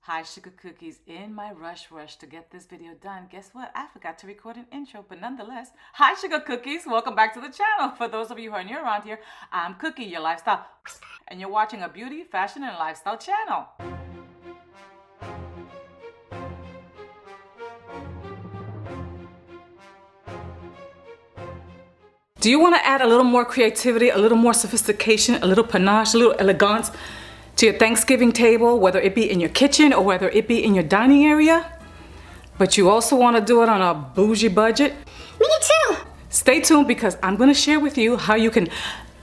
Hi, Sugar Cookies. In my rush to get this video done, guess what? I forgot to record an intro, but nonetheless, hi, Sugar Cookies. Welcome back to the channel. For those of you who are new around here, I'm Cookie, your lifestyle, and you're watching a beauty, fashion, and lifestyle channel. Do you want to add a little more creativity, a little more sophistication, a little panache, a little elegance to your Thanksgiving table, whether it be in your kitchen or whether it be in your dining area? But you also want to do it on a bougie budget? Me too! Stay tuned because I'm going to share with you how you can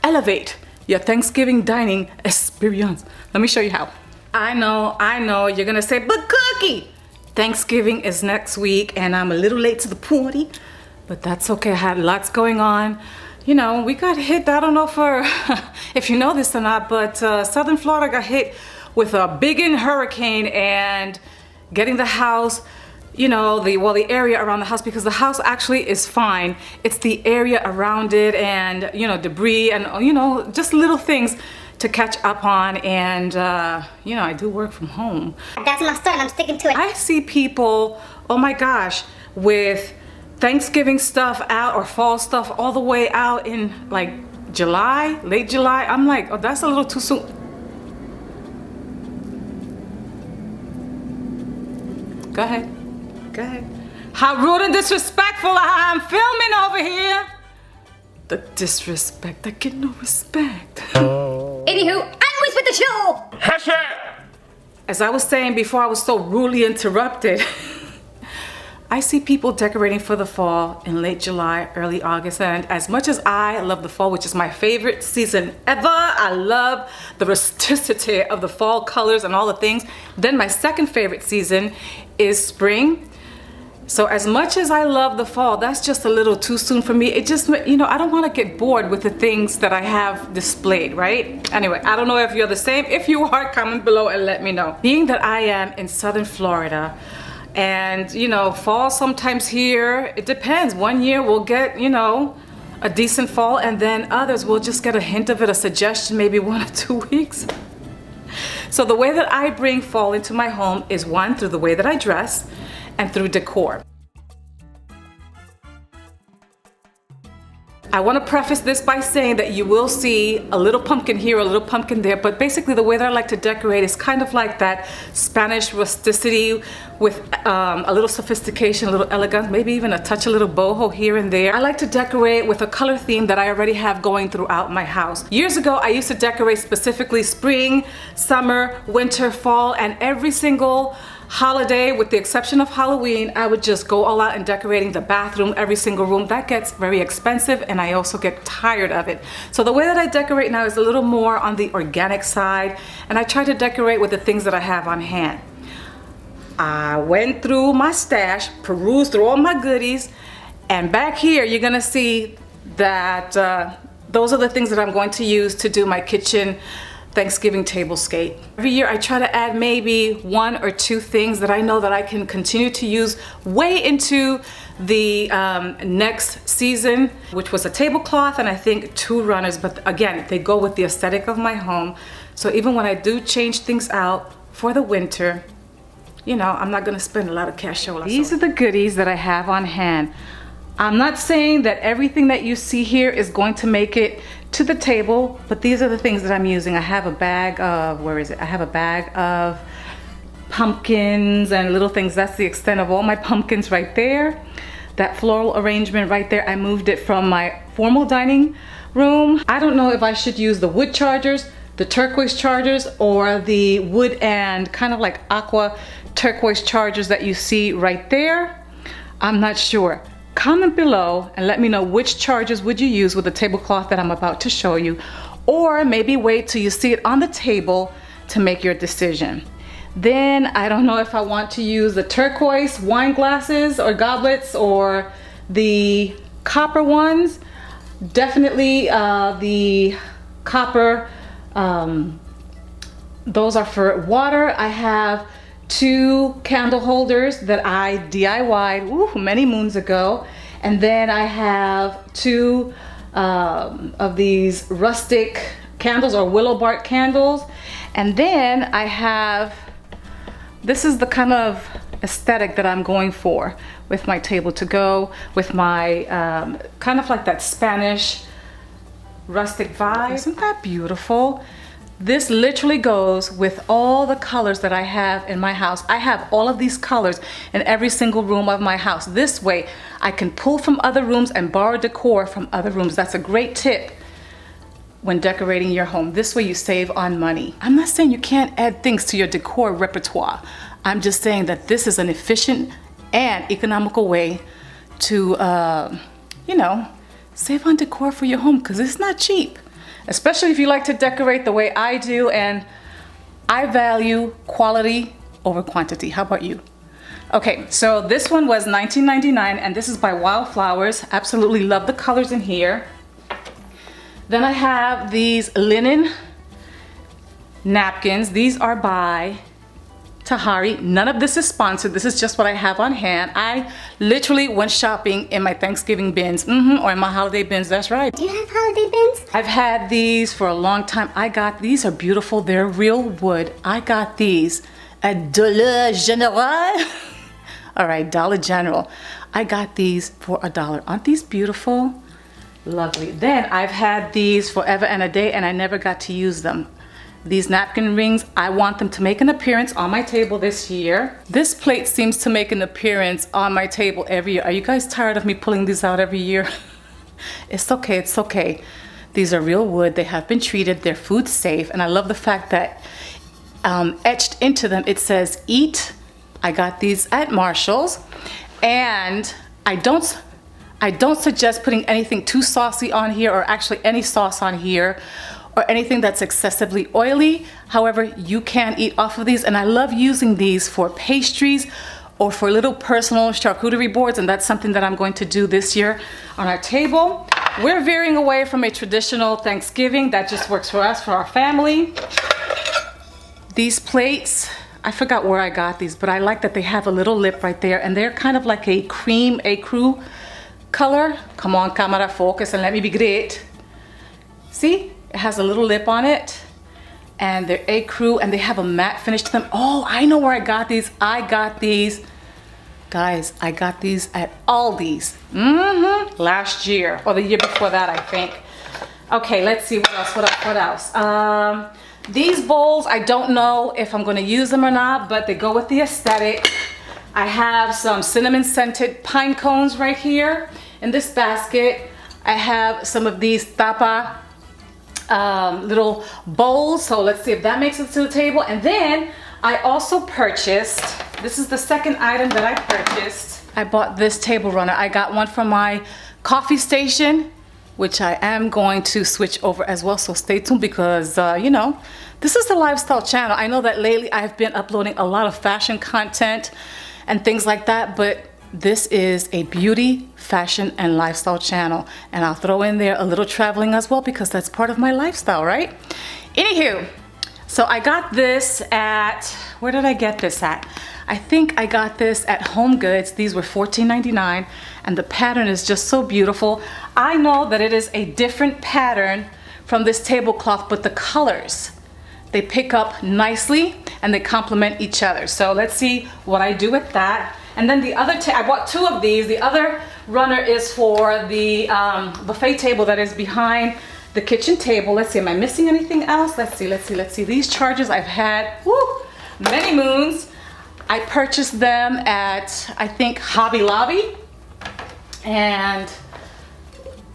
elevate your Thanksgiving dining experience. Let me show you how. I know, you're going to say, but Cookie, Thanksgiving is next week and I'm a little late to the party. But that's okay, I had lots going on. You know, we got hit, I don't know if you know this or not, but Southern Florida got hit with a big hurricane and getting the house, you know, the area around the house, because the house actually is fine. It's the area around it and, you know, debris and, you know, just little things to catch up on. And, you know, I do work from home. That's my story and I'm sticking to it. I see people, oh my gosh, with Thanksgiving stuff out or fall stuff all the way out in like July, late July. I'm like, oh, that's a little too soon. Go ahead. How rude and disrespectful I'm filming over here. The disrespect, I get no respect. Anywho, onwards with the show! As I was saying before I was so rudely interrupted, I see people decorating for the fall in late July, early August, and as much as I love the fall, which is my favorite season ever, I love the rusticity of the fall colors and all the things, then my second favorite season is spring. So as much as I love the fall, that's just a little too soon for me. It just, you know, I don't want to get bored with the things that I have displayed, right? Anyway, I don't know if you're the same. If you are, comment below and let me know. Being that I am in Southern Florida, and you know, fall sometimes here, it depends. One year we'll get, you know, a decent fall, and then others will just get a hint of it, a suggestion, maybe 1 or 2 weeks. So the way that I bring fall into my home is one, through the way that I dress and through decor. I want to preface this by saying that you will see a little pumpkin here, a little pumpkin there, but basically the way that I like to decorate is kind of like that Spanish rusticity with a little sophistication, a little elegance, maybe even a touch, a little boho here and there. I like to decorate with a color theme that I already have going throughout my house. Years ago, I used to decorate specifically spring, summer, winter, fall, and every single holiday, with the exception of Halloween, I would just go all out in decorating the bathroom, every single room. That gets very expensive and I also get tired of it. So the way that I decorate now is a little more on the organic side, and I try to decorate with the things that I have on hand. I went through my stash, perused through all my goodies, and back here you're gonna see that those are the things that I'm going to use to do my kitchen Thanksgiving tablescape. Every year I try to add maybe 1 or 2 things that I know that I can continue to use way into the next season, which was a tablecloth and I think 2 runners, but again, they go with the aesthetic of my home. So even when I do change things out for the winter, you know, I'm not gonna spend a lot of cashola. These are the goodies that I have on hand. I'm not saying that everything that you see here is going to make it to the table, but these are the things that I'm using. I have a bag of, where is it? I have a bag of pumpkins and little things. That's the extent of all my pumpkins right there. That floral arrangement right there, I moved it from my formal dining room. I don't know if I should use the wood chargers, the turquoise chargers, or the wood and kind of like aqua turquoise chargers that you see right there. I'm not sure. Comment below and let me know which chargers would you use with the tablecloth that I'm about to show you, or maybe wait till you see it on the table to make your decision. Then I don't know if I want to use the turquoise wine glasses or goblets or the copper ones. Definitely the copper, those are for water. I have 2 candle holders that I DIY'd many moons ago, and then I have 2 of these rustic candles or willow bark candles, and then I have This is the kind of aesthetic that I'm going for with my table to go, with my kind of like that Spanish rustic vibe. Isn't that beautiful? This literally goes with all the colors that I have in my house. I have all of these colors in every single room of my house. This way I can pull from other rooms and borrow decor from other rooms. That's a great tip when decorating your home. This way you save on money. I'm not saying you can't add things to your decor repertoire. I'm just saying that this is an efficient and economical way to, you know, save on decor for your home, because it's not cheap. Especially if you like to decorate the way I do, and I value quality over quantity. How about you? Okay, so this one was $19.99 and this is by Wildflowers. Absolutely love the colors in here. Then I have these linen napkins. These are by Tahari. None of this is sponsored. This is just what I have on hand. I literally went shopping in my Thanksgiving bins, or in my holiday bins. That's right. Do you have holiday bins? I've had these for a long time. These are beautiful. They're real wood. I got these at Dollar General. All right, Dollar General. I got these for $1. Aren't these beautiful? Lovely. Then I've had these forever and a day and I never got to use them. These napkin rings, I want them to make an appearance on my table this year. This plate seems to make an appearance on my table every year. Are you guys tired of me pulling these out every year? It's okay, it's okay. These are real wood, they have been treated, they're food safe, and I love the fact that etched into them it says eat. I got these at Marshall's, and I don't suggest putting anything too saucy on here, or actually any sauce on here, or anything that's excessively oily. However, you can eat off of these, and I love using these for pastries or for little personal charcuterie boards, and that's something that I'm going to do this year on our table. We're veering away from a traditional Thanksgiving. That just works for us, for our family. These plates, I forgot where I got these, but I like that they have a little lip right there, and they're kind of like a cream ecru color. Come on, camera, focus and let me be great. See? It has a little lip on it, and they're ecru, and they have a matte finish to them. Oh, I know where I got these. I got these, guys, I got these at Aldi's last year, or the year before that, I think. Okay, let's see what else, what else. These bowls, I don't know if I'm gonna use them or not, but they go with the aesthetic. I have some cinnamon scented pine cones right here in this basket. I have some of these tapa little bowls, so let's see if that makes it to the table. And then I also purchased, this is the second item that I purchased. I bought this table runner. I got one from my coffee station, which I am going to switch over as well, so stay tuned, because you know, this is the lifestyle channel. I know that lately I've been uploading a lot of fashion content and things like that, but this is a beauty, fashion, and lifestyle channel, and I'll throw in there a little traveling as well, because that's part of my lifestyle, right? Anywho, so I got this at, where did I get this at? I think I got this at Home Goods. These were $14.99, and the pattern is just so beautiful. I know that it is a different pattern from this tablecloth, but the colors, they pick up nicely and they complement each other. So let's see what I do with that. And then the other, I bought two of these. The other runner is for the buffet table that is behind the kitchen table. Let's see, am I missing anything else? Let's see. These chargers I've had, many moons. I purchased them at, I think, Hobby Lobby. And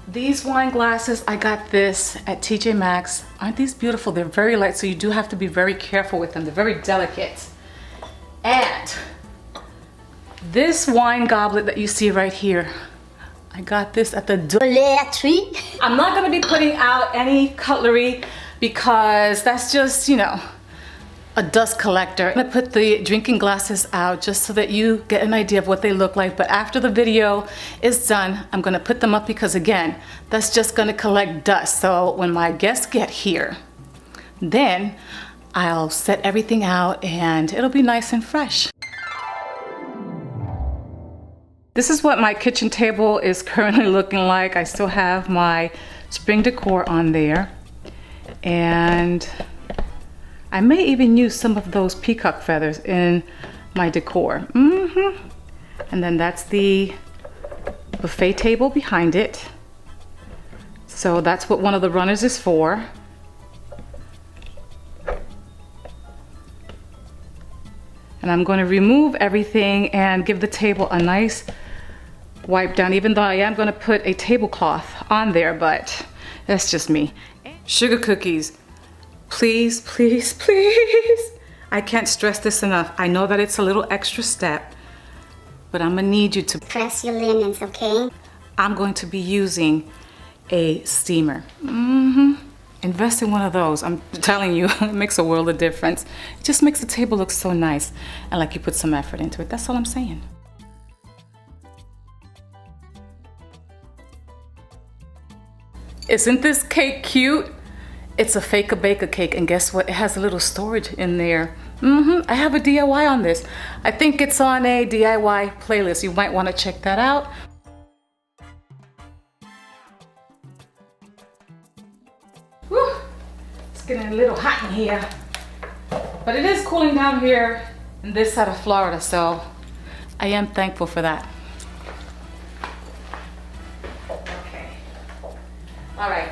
these wine glasses, I got this at TJ Maxx. Aren't these beautiful? They're very light, so you do have to be very careful with them. They're very delicate. And this wine goblet that you see right here, I got this at the Dollar Tree. I'm not gonna be putting out any cutlery because that's just, you know, a dust collector. I'm gonna put the drinking glasses out just so that you get an idea of what they look like. But after the video is done, I'm gonna put them up because, again, that's just gonna collect dust. So when my guests get here, then I'll set everything out and it'll be nice and fresh. This is what my kitchen table is currently looking like. I still have my spring decor on there. And I may even use some of those peacock feathers in my decor. And then that's the buffet table behind it. So that's what one of the runners is for. And I'm going to remove everything and give the table a nice wipe down, even though I am going to put a tablecloth on there, but that's just me. Sugar cookies, please, please, please. I can't stress this enough. I know that it's a little extra step, but I'm gonna need you to Press your linens, okay? I'm going to be using a steamer. Invest in one of those. I'm telling you, it makes a world of difference. It just makes the table look so nice and like you put some effort into it. That's all I'm saying. Isn't this cake cute? It's a fake-a-bake-a cake, and guess what? It has a little storage in there. I have a DIY on this. I think it's on a DIY playlist. You might want to check that out. Whew. It's getting a little hot in here. But it is cooling down here in this side of Florida, so I am thankful for that. Okay. All right.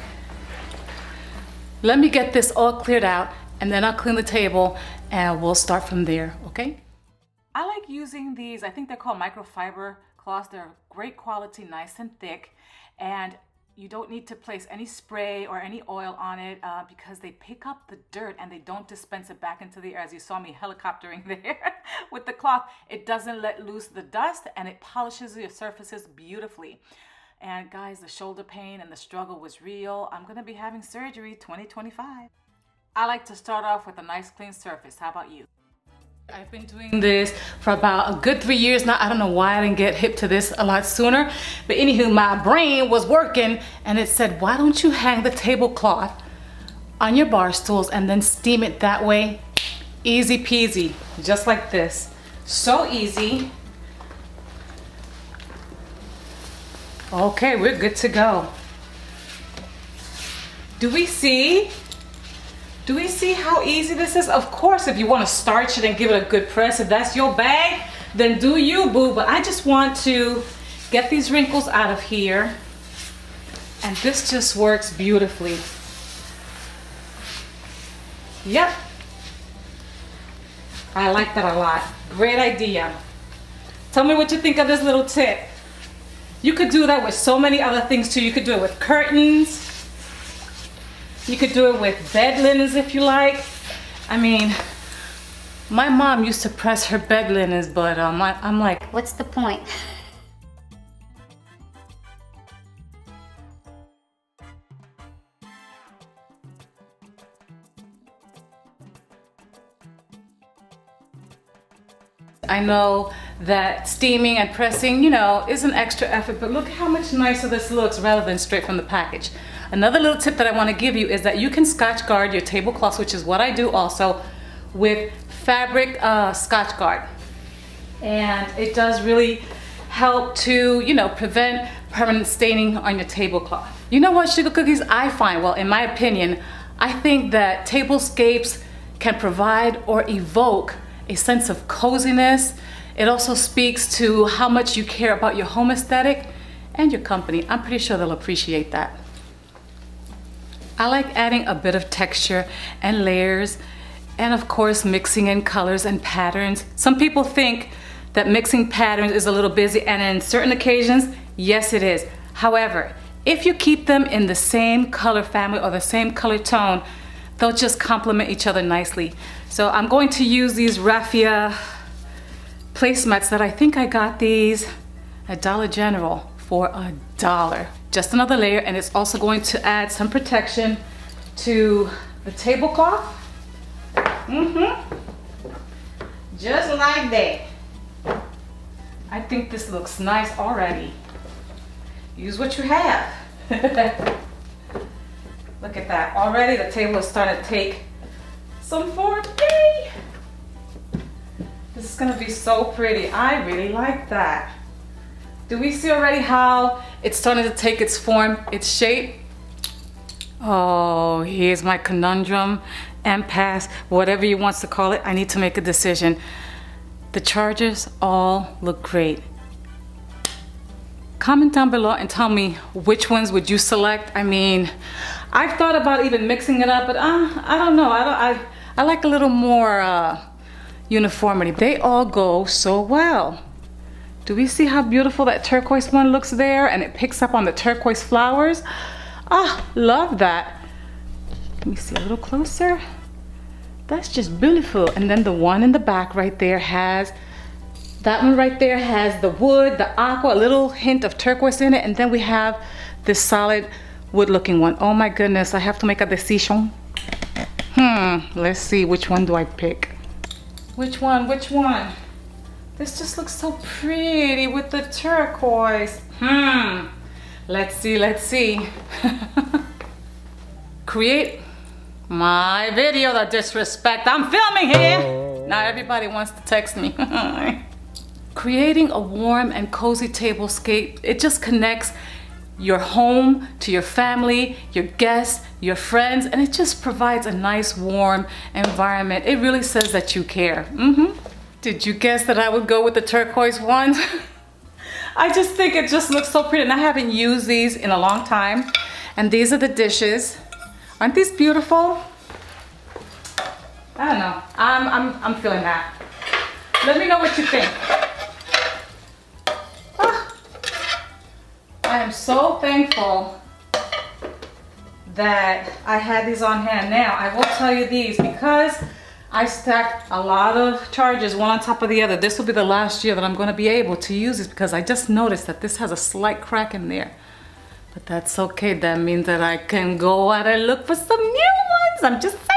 Let me get this all cleared out, and then I'll clean the table and we'll start from there, okay? I like using these, I think they're called microfiber cloths. They're great quality, nice and thick, and you don't need to place any spray or any oil on it because they pick up the dirt and they don't dispense it back into the air. As you saw me helicoptering there with the cloth, it doesn't let loose the dust and it polishes your surfaces beautifully. And guys, the shoulder pain and the struggle was real. I'm gonna be having surgery 2025. I like to start off with a nice clean surface. How about you? I've been doing this for about a good 3 years now. I don't know why I didn't get hip to this a lot sooner. But anywho, my brain was working and it said, why don't you hang the tablecloth on your bar stools and then steam it that way? Easy peasy, just like this. So easy. Okay, we're good to go. Do we see how easy this is? Of course, if you want to starch it and give it a good press, if that's your bag, then do you, boo. But I just want to get these wrinkles out of here. And this just works beautifully. Yep. I like that a lot. Great idea. Tell me what you think of this little tip. You could do that with so many other things too. You could do it with curtains. You could do it with bed linens if you like. I mean, my mom used to press her bed linens, but I'm like, What's the point? I know that steaming and pressing, you know, is an extra effort, but look how much nicer this looks rather than straight from the package. Another little tip that I want to give you is that you can Scotch guard your tablecloths, which is what I do also, with fabric Scotch guard. And it does really help to, you know, prevent permanent staining on your tablecloth. You know what, sugar cookies, I find, well, in my opinion, I think that tablescapes can provide or evoke a sense of coziness. It also speaks to how much you care about your home aesthetic and your company. I'm pretty sure they'll appreciate that. I like adding a bit of texture and layers, and of course mixing in colors and patterns. Some people think that mixing patterns is a little busy, and in certain occasions, yes it is. However, if you keep them in the same color family or the same color tone, they'll just complement each other nicely. So I'm going to use these raffia placemats that I think I got these at Dollar General for $1. Just another layer, and it's also going to add some protection to the tablecloth. Just like that. I think this looks nice already. Use what you have. Look at that. Already the table is starting to take some form. Yay! This is gonna be so pretty. I really like that. Do we see already how it's starting to take its form, its shape? Oh, here's my conundrum. empath, whatever you want to call it. I need to make a decision. The chargers all look great. Comment down below and tell me which ones would you select. I mean, I've thought about even mixing it up, but I don't know. I like a little more uniformity. They all go so well. Do we see how beautiful that turquoise one looks there? And it picks up on the turquoise flowers. Ah, love that. Let me see a little closer. That's just beautiful. And then the one in the back right there has, that one right there has the wood, the aqua, a little hint of turquoise in it. And then we have this solid wood looking one. Oh my goodness, I have to make a decision. Let's see, which one do I pick? Which one? This just looks so pretty with the turquoise. Let's see. Create my video, the disrespect. I'm filming here. Now everybody wants to text me. Creating a warm and cozy tablescape, it just connects your home to your family, your guests, your friends, and it just provides a nice warm environment. It really says that you care. Did you guess that I would go with the turquoise ones? I just think it just looks so pretty, and I haven't used these in a long time. And these are the dishes. Aren't these beautiful? I don't know. I'm feeling that. Let me know what you think. I am so thankful that I had these on hand. Now, I will tell you these, because I stacked a lot of chargers one on top of the other. This will be the last year that I'm going to be able to use this, because I just noticed that this has a slight crack in there. But that's okay. That means that I can go out and look for some new ones. I'm just saying.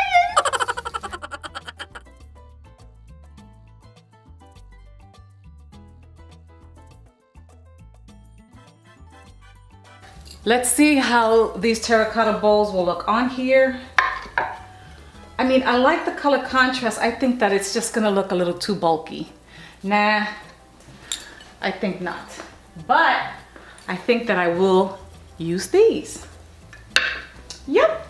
Let's see how these terracotta bowls will look on here. I mean, I like the color contrast. I think that it's just gonna look a little too bulky. Nah, I think not. But I think that I will use these. Yep.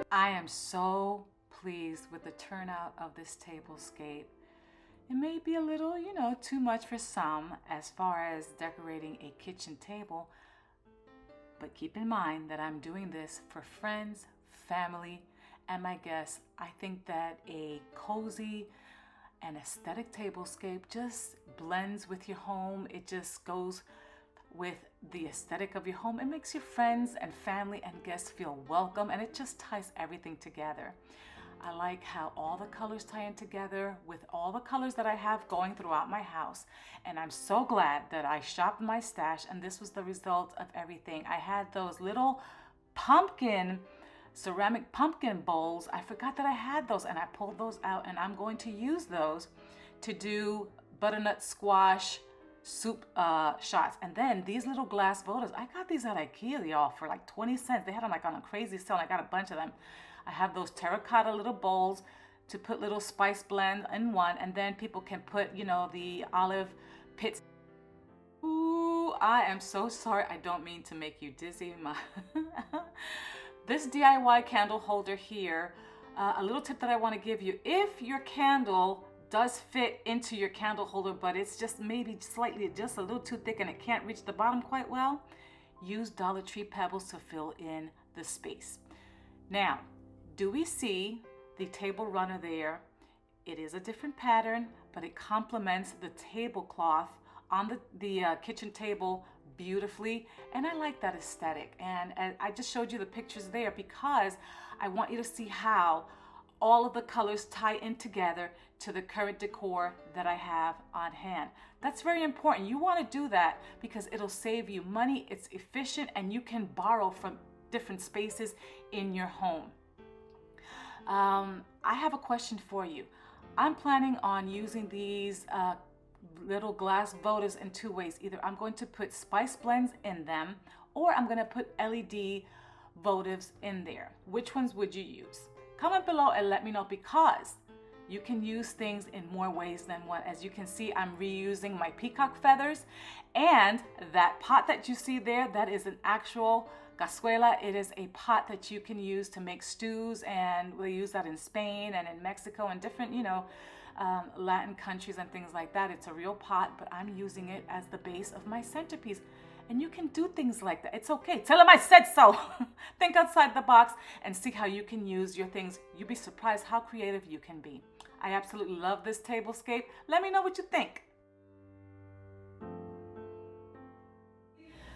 I am so pleased with the turnout of this tablescape. It may be a little, too much for some as far as decorating a kitchen table, but keep in mind that I'm doing this for friends, family, and my guests. I think that a cozy and aesthetic tablescape just blends with your home. It just goes with the aesthetic of your home. It makes your friends and family and guests feel welcome, and it just ties everything together. I like how all the colors tie in together with all the colors that I have going throughout my house. And I'm so glad that I shopped my stash, and this was the result of everything. I had those little ceramic pumpkin bowls. I forgot that I had those, and I pulled those out, and I'm going to use those to do butternut squash soup shots. And then these little glass voters, I got these at IKEA, y'all, for like 20 cents. They had them like on a crazy sale, and I got a bunch of them. I have those terracotta little bowls to put little spice blend in one, and then people can put, the olive pits. Ooh, I am so sorry. I don't mean to make you dizzy. This DIY candle holder here, a little tip that I want to give you: if your candle does fit into your candle holder, but it's just maybe slightly just a little too thick and it can't reach the bottom quite well, use Dollar Tree pebbles to fill in the space. Now, do we see the table runner there? It is a different pattern, but it complements the tablecloth on the kitchen table beautifully, and I like that aesthetic. And I just showed you the pictures there because I want you to see how all of the colors tie in together to the current decor that I have on hand. That's very important. You want to do that because it'll save you money, it's efficient, and you can borrow from different spaces in your home. I have a question for you. I'm planning on using these little glass votives in two ways. Either I'm going to put spice blends in them, or I'm going to put LED votives in there. Which ones would you use? Comment below and let me know, because you can use things in more ways than one. As you can see, I'm reusing my peacock feathers, and that pot that you see there, that is an actual cazuela. It is a pot that you can use to make stews, and we use that in Spain and in Mexico and different, Latin countries and things like that. It's a real pot, but I'm using it as the base of my centerpiece. And you can do things like that. It's okay. Tell them I said so. Think outside the box and see how you can use your things. You'll be surprised how creative you can be. I absolutely love this tablescape. Let me know what you think.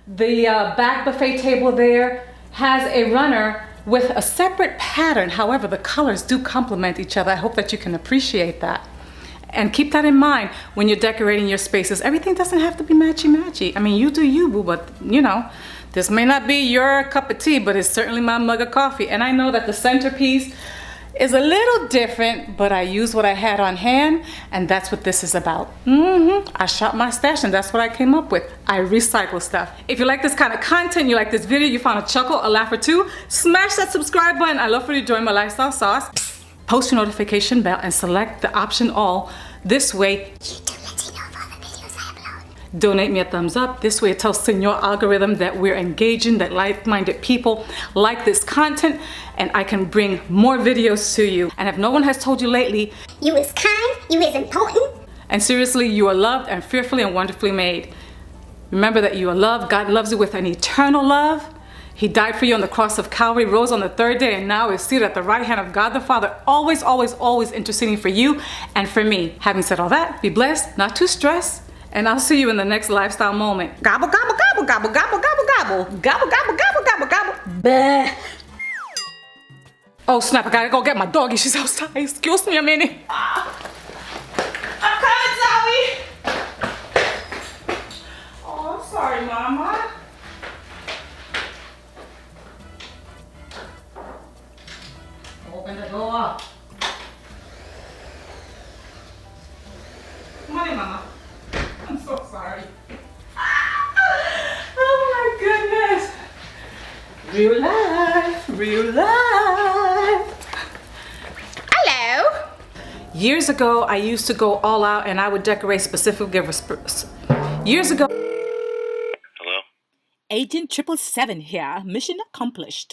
The back buffet table there has a runner with a separate pattern. However, the colors do complement each other. I hope that you can appreciate that. And keep that in mind when you're decorating your spaces. Everything doesn't have to be matchy-matchy. I mean, you do you, boo, but this may not be your cup of tea, but it's certainly my mug of coffee. And I know that the centerpiece is a little different, but I used what I had on hand, and that's what this is about. I shop my stash, and that's what I came up with. I recycle stuff. If you like this kind of content, you like this video, you found a chuckle, a laugh or two, smash that subscribe button. I love for you to join my lifestyle sauce. Post your notification bell and select the option all. This way, YouTube lets you know of all the videos I upload. Donate me a thumbs up. This way it tells Senor algorithm that we're engaging, that like-minded people like this content, and I can bring more videos to you. And if no one has told you lately, you is kind, you is important, and seriously, you are loved and fearfully and wonderfully made. Remember that you are loved. God loves you with an eternal love. He died for you on the cross of Calvary, rose on the third day, and now is seated at the right hand of God the Father, always, always, always interceding for you and for me. Having said all that, be blessed, not too stressed, and I'll see you in the next lifestyle moment. Gobble, gobble, gobble, gobble, gobble, gobble, gobble, gobble, gobble, gobble, gobble, gobble. Bah. Oh snap, I gotta go get my doggy. She's outside. Excuse me a minute. I'm coming, Zoe. Oh, I'm sorry, Mama. Open the door. Come on in, Mama. I'm so sorry. Oh my goodness. Real life, real life. hello. Years ago, I used to go all out and I would decorate specific givers. Years ago. Hello? Agent 777 here. Mission accomplished.